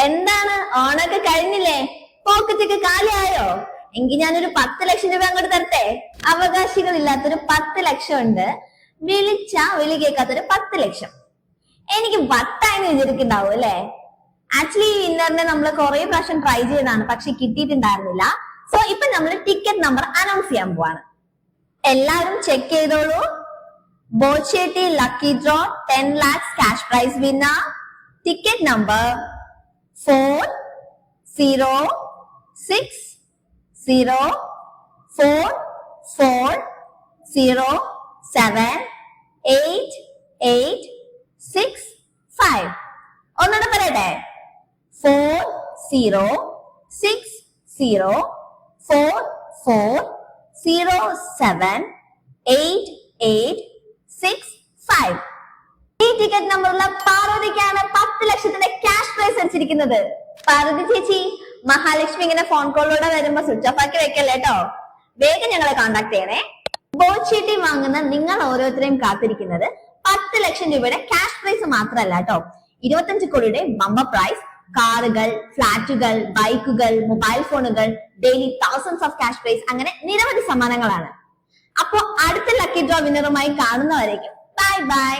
എന്താണ് ഓണൊക്കെ കഴിഞ്ഞില്ലേ? പോക്കറ്റൊക്കെ കാലിയായോ? എങ്കിൽ ഞാനൊരു 10 ലക്ഷം രൂപ അങ്ങോട്ട് തരട്ടെ. അവകാശികളില്ലാത്തൊരു 10 ലക്ഷം ഉണ്ട്, വിളി കേൾക്കാത്തൊരു 10 ലക്ഷം. എനിക്ക് വട്ടായെന്ന് വിചാരിക്കുന്നുണ്ടാവും അല്ലെ? ആക്ച്വലി ഈ വിന്നറിനെ നമ്മൾ കുറെ പ്രാവശ്യം ട്രൈ ചെയ്തതാണ്, പക്ഷെ കിട്ടിയിട്ടുണ്ടായിരുന്നില്ല. സോ ഇപ്പൊ നമ്മൾ ടിക്കറ്റ് നമ്പർ അനൗൺസ് ചെയ്യാൻ പോവാണ്. എല്ലാവരും ചെക്ക് ചെയ്തോളൂ. Boche tea lucky draw 10 lakhs cash prize winner, ticket number 406044078865. ഒന്നുകൂടെ പറയട്ടെ, 406044078865. ഈ ടിക്കറ്റ് നമ്പറുള്ള പാർവതിക്കാണ് 10 ലക്ഷത്തിന്റെ ക്യാഷ് പ്രൈസ് അടിച്ചിരിക്കുന്നത്. പാർവതി ചേച്ചി, മഹാലക്ഷ്മി ഇങ്ങനെ ഫോൺ കോളിലൂടെ വരുമ്പോ സ്വിച്ച് ഓഫ് ആക്കി വെക്കല്ലേ കേട്ടോ. വേഗം ഞങ്ങളെ കോൺടാക്ട് ചെയ്യണേ. ബോച്ചീട്ടി വാങ്ങുന്ന നിങ്ങൾ ഓരോരുത്തരെയും കാത്തിരിക്കുന്നത് 10 ലക്ഷം രൂപയുടെ ക്യാഷ് പ്രൈസ് മാത്രമല്ല കേട്ടോ, 25 കോടിയുടെ ബമ്പർ പ്രൈസ്, കാറുകൾ, ഫ്ലാറ്റുകൾ, ബൈക്കുകൾ, മൊബൈൽ ഫോണുകൾ, daily thousands of cash prize, അങ്ങനെ നിരവധി സമ്മാനങ്ങളാണ്. അപ്പോ അടുത്ത ലക്കി ഡ്രോ വിന്നറുമായി കാണുന്നവരേക്കും ബൈ ബൈ.